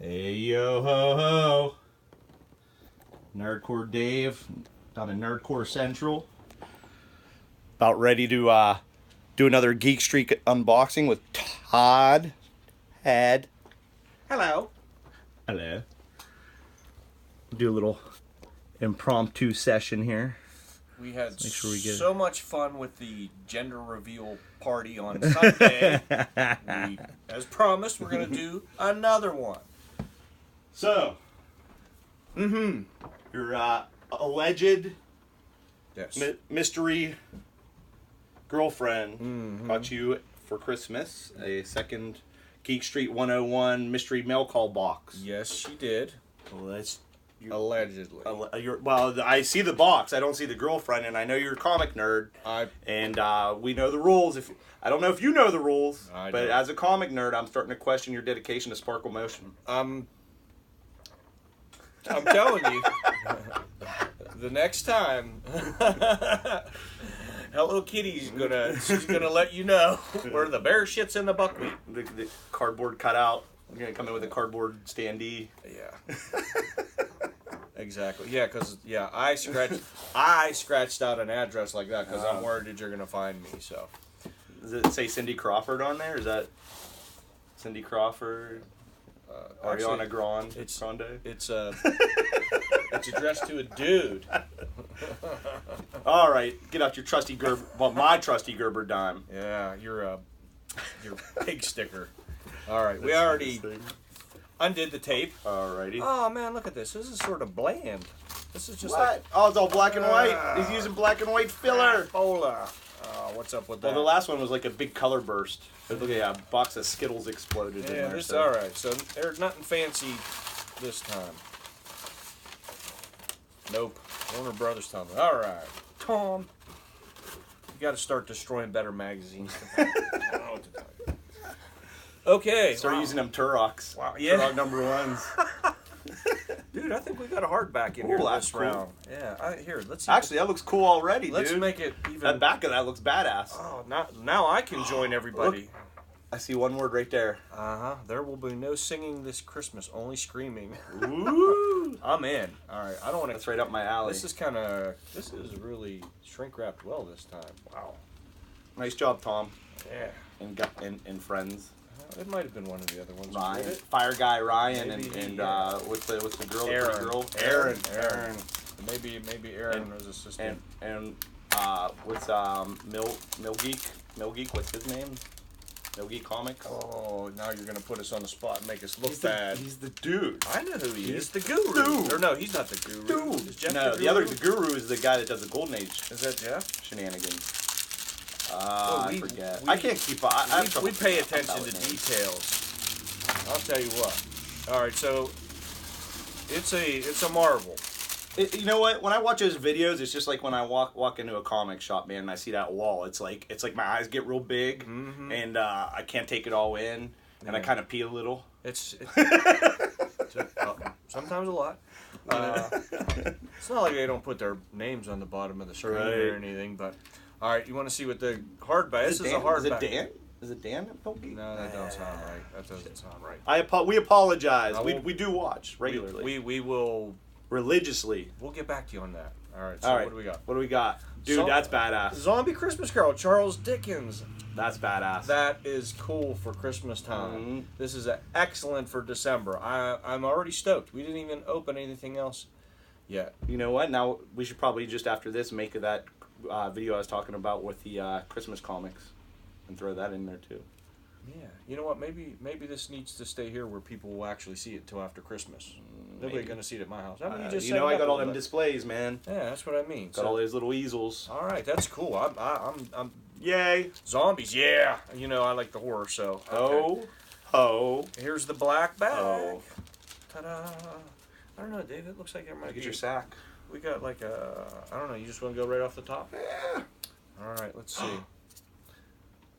Hey yo ho ho. Nerdcore Dave down in Nerdcore Central. About ready to do another Geek Streak unboxing with Taad. Hello. Hello. Do a little impromptu session here. We had Make sure we get so much fun with the gender reveal party on Sunday. As promised, we're going to do another one. So, your alleged Yes. mystery girlfriend got you for Christmas a second Geekstreet101 Mystery Mail Call box. Yes, she did. Well, that's Allegedly. well, I see the box. I don't see the girlfriend, and I know you're a comic nerd. And we know the rules. If I don't know if you know the rules, but as a comic nerd, I'm starting to question your dedication to Sparkle Motion. I'm telling you, the next time, Hello Kitty's gonna let you know where the bear shits in the buckwheat. The cardboard cutout. You're gonna come in with a cardboard standee. Yeah. Exactly. Yeah, because I scratched out an address like that because I'm worried that you're gonna find me. So. Does it say Cindy Crawford on there? Is that Cindy Crawford? Ariana Grande? It's addressed to a dude. All right, get out your trusty Gerber. Well, my trusty Gerber dime. Yeah, your pig sticker. All right, we already undid the tape. Alrighty. Oh man, look at this. This is sort of bland. This is just what? Oh, it's all black and white. He's using black and white filler. Bola. What's up with that? Well, the last one was like a big color burst. Look at a box of Skittles exploded in there. This all right. So there's nothing fancy this time. Nope. Warner Brothers Tom. All right, Tom. You got to start destroying better magazines. I don't know what to tell you. Okay. Start using them Turoks. Wow. Yeah. Turok #1s. Dude, I think we got a hardback in here this round. Yeah. Here, let's see. Actually, that looks cool already, Let's dude. make it even. That back of that looks badass. Oh, now I can join everybody. Look, I see one word right there. There will be no singing this Christmas, only screaming. Ooh. I'm in. All right. I don't want to. That's right up my alley. This is really shrink wrapped well this time. Wow. Nice job, Tom. Yeah. And friends. It might have been one of the other ones. Ryan, Fire Guy Ryan, Maybe, and what's the girl? Aaron. Aaron. Maybe Aaron was assistant. And what's Mill Geek? What's his name? Mill Geek Comics. Oh, now you're gonna put us on the spot and make us look bad. He's the dude. I know who he is. The guru. Dude. Or no, he's not the guru. Dude. Is Jeff No, the guru is the guy that does the Golden Age. Is that Jeff? Shenanigans. I forget. I can't keep up. We pay attention to details. I'll tell you what. All right, so it's a marvel. You know what? When I watch those videos, it's just like when I walk into a comic shop, man, and I see that wall. It's like my eyes get real big, and I can't take it all in, and I kind of pee a little. It's sometimes a lot. It's not like they don't put their names on the bottom of the screen or anything, but. All right, you want to see what the hardback? This is a hardback. Is it Dan? Is it Dan at Pilkey? No, that don't sound right. That doesn't sound right. We apologize. We do watch regularly. We will religiously. We'll get back to you on that. All right. So what do we got? What do we got? Dude, that's badass. Zombie Christmas Carol, Charles Dickens. That's badass. That is cool for Christmas time. This is excellent for December. I'm already stoked. We didn't even open anything else yet. You know what? Now we should probably just after this make that video I was talking about with the Christmas comics and throw that in there too. Yeah. You know what? Maybe this needs to stay here where people will actually see it till after Christmas. Nobody's going to see it at my house. I mean, I got all them displays, man. Yeah, that's what I mean. Got all those little easels. All right, that's cool. I'm yay. Zombies, yeah. You know, I like the horror, so. Okay. Oh. Here's the black bag. Oh. Ta-da. I don't know, Dave. It looks like it might be. Get your sack. We got like I don't know, you just want to go right off the top? Yeah. All right, let's see.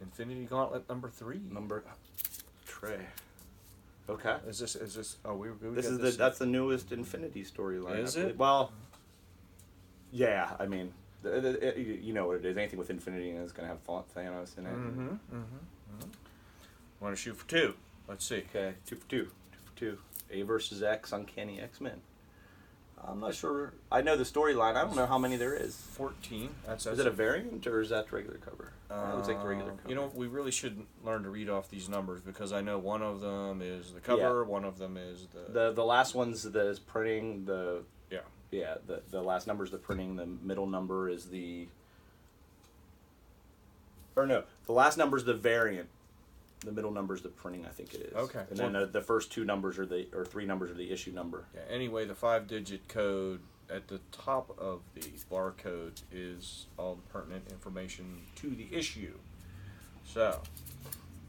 Infinity Gauntlet number 3. Tray. Okay. Is this we this is that's the newest Infinity storyline. Is it? Well, yeah, I mean, you know what it is. Anything with Infinity is going to have Thanos in it. Want to shoot for 2. Let's see. Okay, 2 for 2. A versus X, Uncanny X-Men. I'm not sure. I know the storyline. I don't know how many there is. 14. Is it a variant or is that the regular cover? I would take the regular cover. You know, we really should learn to read off these numbers because I know one of them is the cover, one of them is the last one's the printing, the last number is the printing, the middle number is the last number is the variant. The middle number is the printing, I think it is. Okay. And then the first two numbers or three numbers are the issue number. Yeah, anyway, the 5-digit code at the top of the barcode is all the pertinent information to the issue. So,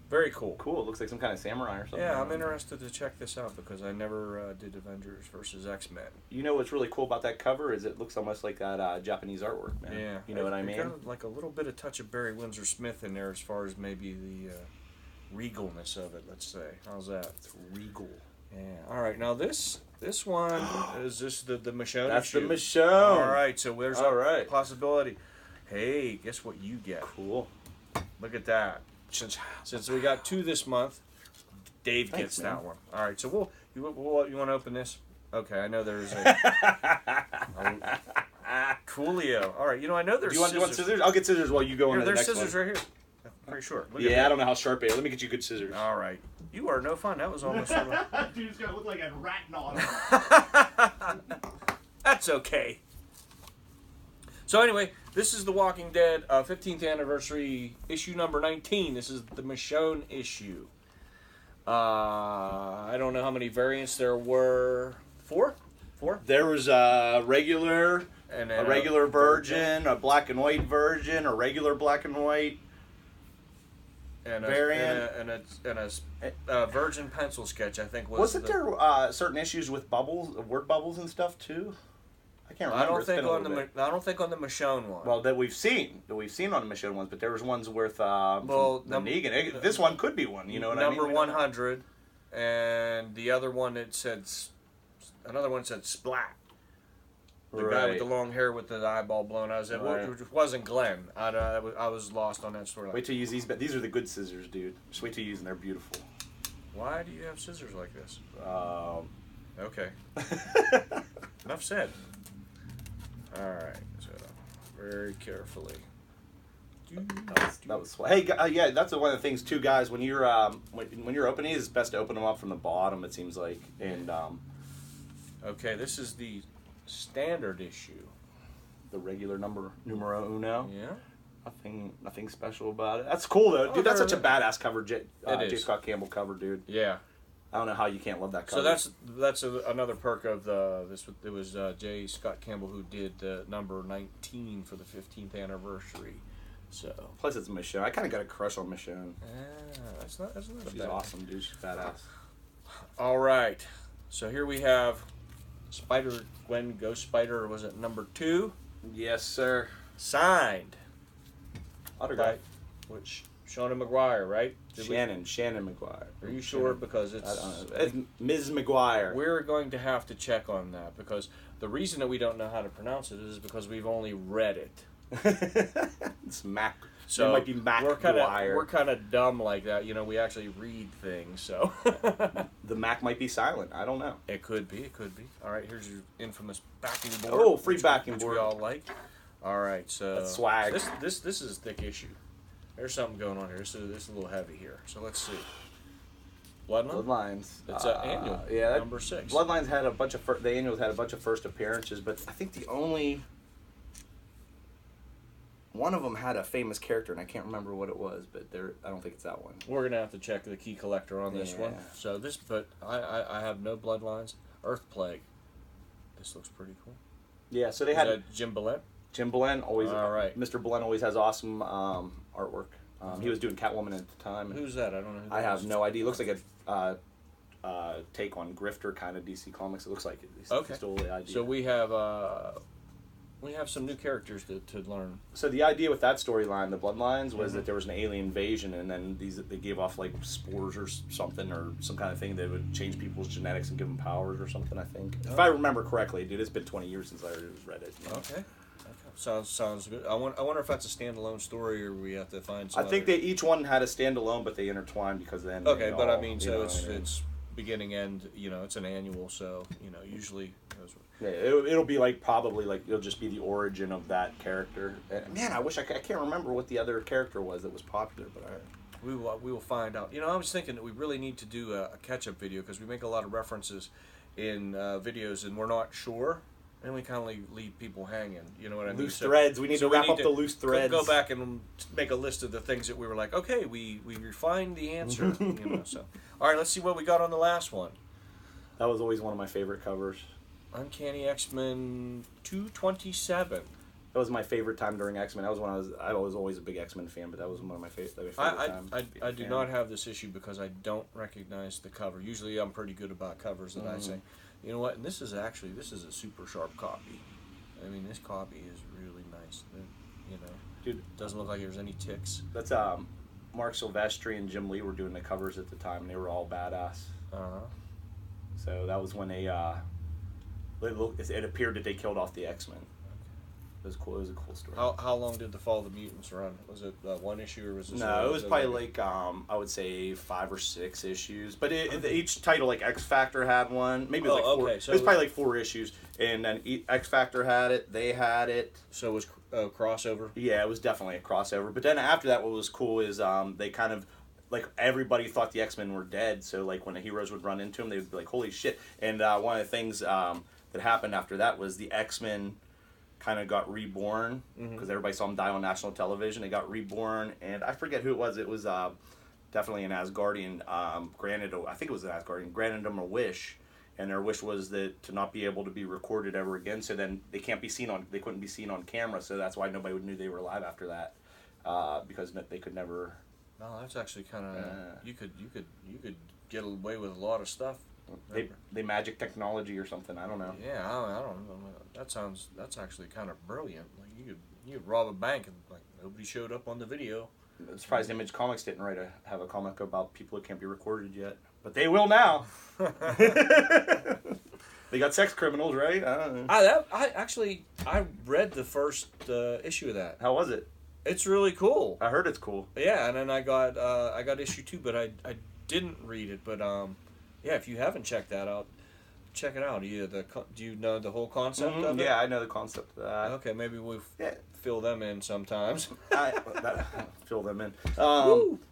very cool. Cool. It looks like some kind of samurai or something. Yeah, I'm interested to check this out because I never did Avengers versus X-Men. You know what's really cool about that cover is it looks almost like that Japanese artwork, man. Yeah. You know what I mean? Got like a little bit of touch of Barry Windsor Smith in there as far as maybe the regalness of it, let's say. How's that? It's regal. Yeah. All right. Now this one is this the Michonne That's issue. the Michonne. All right. So there's a possibility. Hey, guess what you get? Cool. Look at that. Since we got 2 this month, Dave gets that one. All right. So you want to open this? Okay. I know there's a Coolio. All right. You know I know there's. Do you want scissors? I'll get scissors while you go on to the next one. There's scissors right here. Pretty sure. I don't know how sharp they are. Let me get you good scissors. All right. You are no fun. That was almost. Dude's gonna look like a rat gnawed. That's okay. So anyway, this is The Walking Dead 15th anniversary issue number 19. This is the Michonne issue. I don't know how many variants there were. 4? There was a regular, a regular virgin, a black and white virgin, a regular black and white. And variant and a virgin pencil sketch, I think was. Wasn't there certain issues with bubbles, word bubbles and stuff too? I can't remember. I don't think on the Michonne one. Well, that we've seen on the Michonne ones, but there was ones with Negan. This one could be one. You know what I mean? Number 100, and the other one another one said Splat. The guy with the long hair with the eyeball blown out. It wasn't Glenn. I was lost on that story. Wait till you use these. These are the good scissors, dude. Just wait till you use them. They're beautiful. Why do you have scissors like this? Okay. Enough said. All right. So, very carefully. That was hey, yeah. That's one of the things too, guys. When you're when you're opening these, it's best to open them up from the bottom. It seems like. And okay, this is the standard issue. The regular numero uno. Yeah. Nothing special about it. That's cool though, dude. That's such a badass cover, J. Scott Campbell cover, dude. Yeah. I don't know how you can't love that cover. So that's another perk of this. It was J. Scott Campbell who did number 19 for the 15th anniversary. So plus it's Michonne. I kind of got a crush on Michonne. That's not She's awesome, dude. She's badass. All right. So here we have Spider-Gwen Ghost Spider, was it number 2? Yes, sir. Signed. Autograph. Which, Shauna McGuire, right? Shannon McGuire. Are you sure? Because it's Ms. McGuire. We're going to have to check on that because the reason that we don't know how to pronounce it is because we've only read it. It's Mac. So it might be Mac McGuire. We're kind of dumb like that. You know, we actually read things, so. The Mac might be silent. I don't know. It could be. All right, here's your infamous backing board. Oh, free backing board. Which we all like. All right, so. That's swag. This is a thick issue. There's something going on here. This is a little heavy here. So let's see. Bloodlines. It's an annual. Yeah. Number 6. Bloodlines had a bunch of the annuals had a bunch of first appearances, but I think the only one of them had a famous character, and I can't remember what it was, but I don't think it's that one. We're gonna have to check the key collector on this one. So but I have no Bloodlines. Earth Plague. This looks pretty cool. Yeah. So they had Jim Billette. Jim Belen always. All right. Mr. Belen always has awesome artwork. He was doing Catwoman at the time. Who's that? I don't know. Who that I have no idea. It looks like a take on Grifter kind of DC Comics. It looks like it. Okay. Stole the idea. So we have some new characters to learn. So the idea with that storyline, the Bloodlines, was that there was an alien invasion, and then they gave off like spores or something or some kind of thing that would change people's genetics and give them powers or something. I think, if I remember correctly, dude. It's been 20 years since I read it. You know? Okay. Sounds good. I wonder if that's a standalone story or we have to find. I think they each one had a standalone, but they intertwined because then. Okay, but I mean, so it's beginning end. You know, it's an annual, so you know usually. Yeah, it'll be like probably like it'll just be the origin of that character. Man, I wish I can't remember what the other character was that was popular, but we will find out. You know, I was thinking that we really need to do a catch-up video because we make a lot of references in videos and we're not sure, and we kind of leave people hanging. You know what I mean? Loose threads. We need to wrap up the loose threads. Go back and make a list of the things that we were like, okay, we refined the answer. You know, so all right, let's see what we got on the last one. That was always one of my favorite covers. Uncanny X-Men 227. That was my favorite time during X-Men. That was when I was always a big X-Men fan, but that was one of my favorite times. I do not have this issue because I don't recognize the cover. Usually I'm pretty good about covers that I say, you know what, and this is a super sharp copy. I mean, this copy is really nice. You know, dude, doesn't look like there's any ticks. That's Mark Silvestri and Jim Lee were doing the covers at the time, and they were all badass. So that was when it appeared that they killed off the X-Men. It was cool. It was a cool story. How long did the Fall of the Mutants run? Was it one issue or was it? No, it was probably like I would say 5 or 6 issues. But each title, like X Factor had one. Maybe it was like 4. Okay. So it was probably like 4 issues, and then X Factor had it. They had it. So it was a crossover. Yeah, it was definitely a crossover. But then after that, what was cool is they kind of. Like, everybody thought the X-Men were dead, so, like, when the heroes would run into them, they would be like, holy shit. And one of the things that happened after that was the X-Men kind of got reborn, because everybody saw them die on national television. They got reborn, and I forget who it was. It was definitely an Asgardian, I think it was an Asgardian, granted them a wish, and their wish was that to not be able to be recorded ever again, so then they couldn't be seen on camera, so that's why nobody knew they were alive after that, because they could never... No, that's actually kind of you could get away with a lot of stuff. They magic technology or something. I don't know. Yeah, I don't know. That's actually kind of brilliant. Like you could rob a bank and like nobody showed up on the video. I'm surprised Image Comics didn't have a comic about people who can't be recorded yet, but they will now. They got sex criminals, right? I don't know. I read the first issue of that. How was it? It's really cool. I heard it's cool. Yeah, and then I got issue 2, but I didn't read it. But yeah, if you haven't checked that out, check it out. Do you know the whole concept of it? Yeah, I know the concept of that. Okay, maybe we'll fill them in sometimes. Fill them in.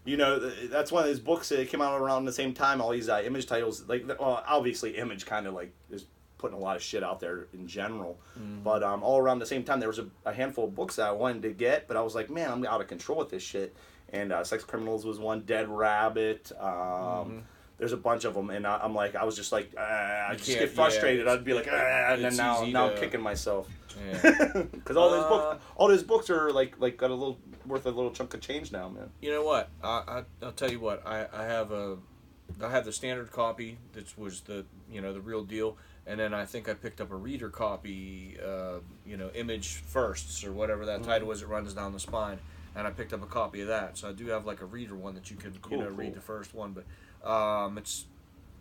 You know, that's one of those books that came out around the same time. All these Image titles, like, well, obviously Image kind of like is putting a lot of shit out there in general, but all around the same time there was a handful of books that I wanted to get, but I was like, man, I'm out of control with this shit. And Sex Criminals was one, Dead Rabbit, there's a bunch of them, and I'm like, I was just like, I just get frustrated. I'd be like, and then now I'm kicking myself, because all those books are like got a little worth a little chunk of change now, man. You know what? I'll tell you what. I have the standard copy that was the real deal. And then I think I picked up a reader copy, Image Firsts or whatever that title was. It runs down the spine, and I picked up a copy of that. So I do have like a reader one that you can read the first one. But it's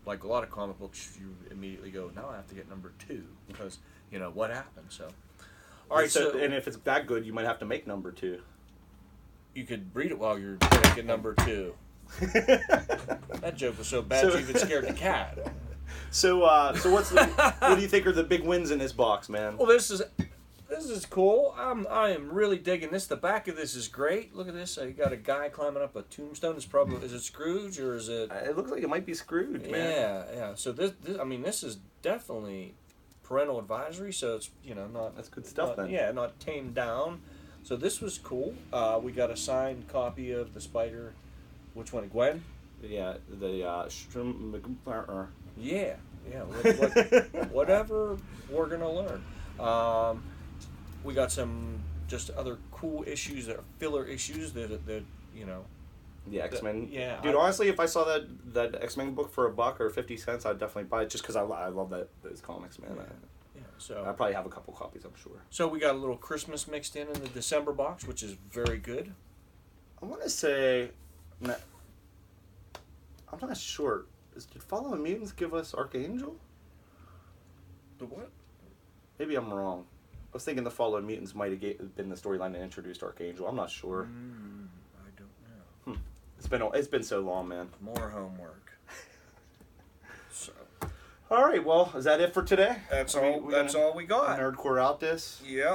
like a lot of comic books. You immediately go, now I have to get number 2 because what happened. So all right. So and if it's that good, you might have to make number 2. You could read it while you're making number 2. That joke was so bad you even scared the cat. So what do you think are the big wins in this box, man? Well, this is cool. I am really digging this. The back of this is great. Look at this. You got a guy climbing up a tombstone. Is it Scrooge or is it? It looks like it might be Scrooge, man. Yeah. So this is definitely parental advisory. So it's not. That's good stuff then. Yeah, not tamed down. So this was cool. We got a signed copy of the Spider. Which one, Gwen? Yeah, the Yeah. Whatever we're gonna learn. We got some just other cool issues that are filler issues that The X-Men. Yeah. Dude, honestly, if I saw that X-Men book for $1 or 50 cents, I'd definitely buy it just because I love those comics, man. Yeah. So I probably have a couple copies, I'm sure. So we got a little Christmas mixed in the December box, which is very good. I want to say, I'm not sure. Did Fall of the Mutants give us Archangel? The what? Maybe I'm wrong. I was thinking the Fall of the Mutants might have been the storyline that introduced Archangel. I'm not sure. I don't know. It's been so long, man. More homework. All right, well, is that it for today? That's all. That's all we got. Nerdcore out this. Yeah,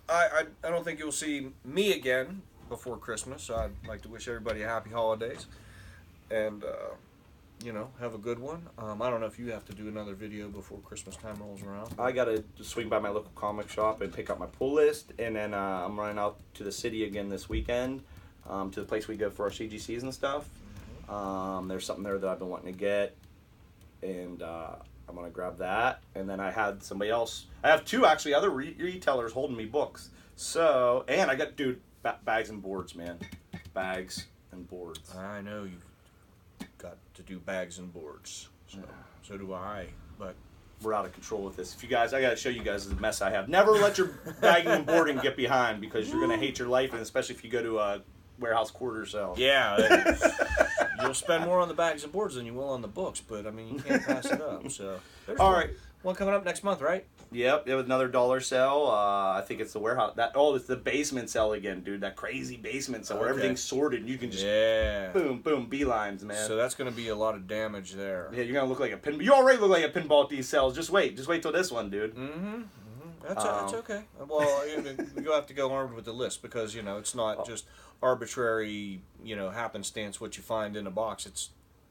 I don't think you'll see me again before Christmas. So I'd like to wish everybody happy holidays, and have a good one. I don't know if you have to do another video before Christmas time rolls around. I gotta swing by my local comic shop and pick up my pull list, and then I'm running out to the city again this weekend, to the place we go for our CGCs and stuff. There's something there that I've been wanting to get, and I'm gonna grab that. And then I had somebody else. I have two actually other retailers holding me books. So, and I got bags and boards, man, bags and boards. I know you got to do bags and boards. So do I. But we're out of control with this. If you guys, I gotta show you guys the mess I have. Never let your bagging and boarding get behind, because you're gonna hate your life, and especially if you go to a warehouse quarter sale. Yeah. You'll spend more on the bags and boards than you will on the books, but I mean, you can't pass it up. So, all right, one coming up next month, right? Yep, it was another dollar sale. I think it's the warehouse. It's the basement sale again, dude. That crazy basement sale where everything's sorted and you can just boom, boom, beelines, man. So that's gonna be a lot of damage there. Yeah, you're gonna look like a pin. You already look like a pinball at these sales. Just wait till this one, dude. That's okay. Well, you have to go armed with the list, because it's not just arbitrary, happenstance what you find in a box. It's,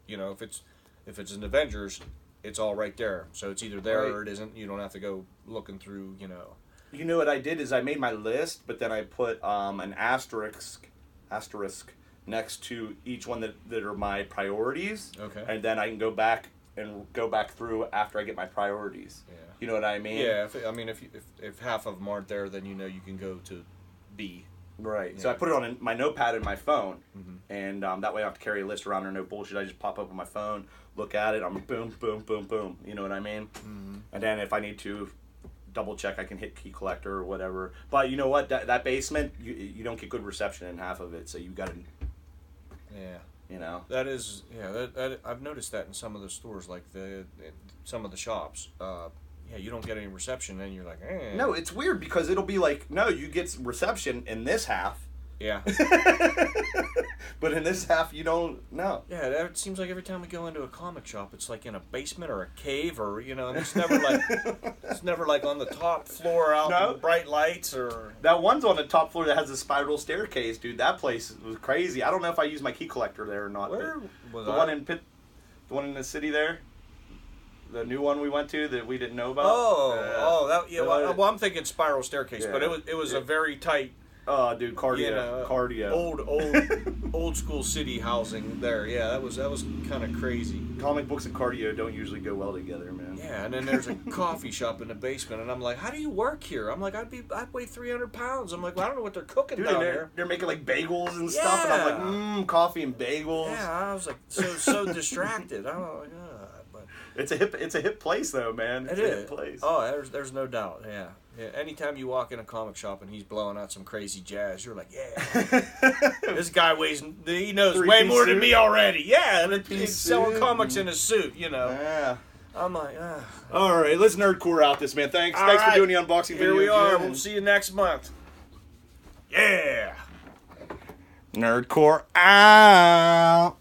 if it's an Avengers, it's all right there. So it's either there or it isn't. You don't have to go looking through. You know what I did is I made my list, but then I put an asterisk next to each one that are my priorities. Okay. And then I can go back through after I get my priorities. Yeah. You know what I mean? Yeah. If half of them aren't there, then you can go to B. Right. Yeah. So I put it on my notepad in my phone, and that way I don't have to carry a list around or no bullshit. I just pop up on my phone, look at it, I'm boom, boom, boom, boom. You know what I mean? And then if I need to double check, I can hit key collector or whatever. But you know what? That basement, you don't get good reception in half of it, so you got to. Yeah. That is, that I've noticed that in some of the stores, like some of the shops. You don't get any reception, and you're like, eh. No, it's weird, because it'll be like, no, you get reception in this half. Yeah. But in this half, you don't know. Yeah, it seems like every time we go into a comic shop, it's like in a basement or a cave, or and it's never like on the top floor out in the bright lights, or that one's on the top floor that has a spiral staircase, dude. That place was crazy. I don't know if I used my key collector there or not. Where was the one in Pitt? The one in the city there. The new one we went to that we didn't know about. Well, I'm thinking spiral staircase, but it was a very tight. Oh, dude, cardio. Old school city housing there. Yeah, that was kind of crazy. Comic books and cardio don't usually go well together, man. Yeah, and then there's a coffee shop in the basement, and I'm like, how do you work here? I'm like, I'd weigh 300 pounds. I'm like, well, I don't know what they're cooking down there. They're making like bagels and stuff, and I'm like, coffee and bagels. Yeah, I was like so distracted. I'm like, but it's a hip place though, man. It's a hip place. Oh, there's no doubt. Yeah. Anytime you walk in a comic shop and he's blowing out some crazy jazz, you're like, yeah, this guy he knows way more than me already. Yeah, and he's selling comics in a suit, Yeah. I'm like, All right, let's nerdcore out this, man. Thanks for doing the unboxing video. Here we are. We'll see you next month. Yeah. Nerdcore out.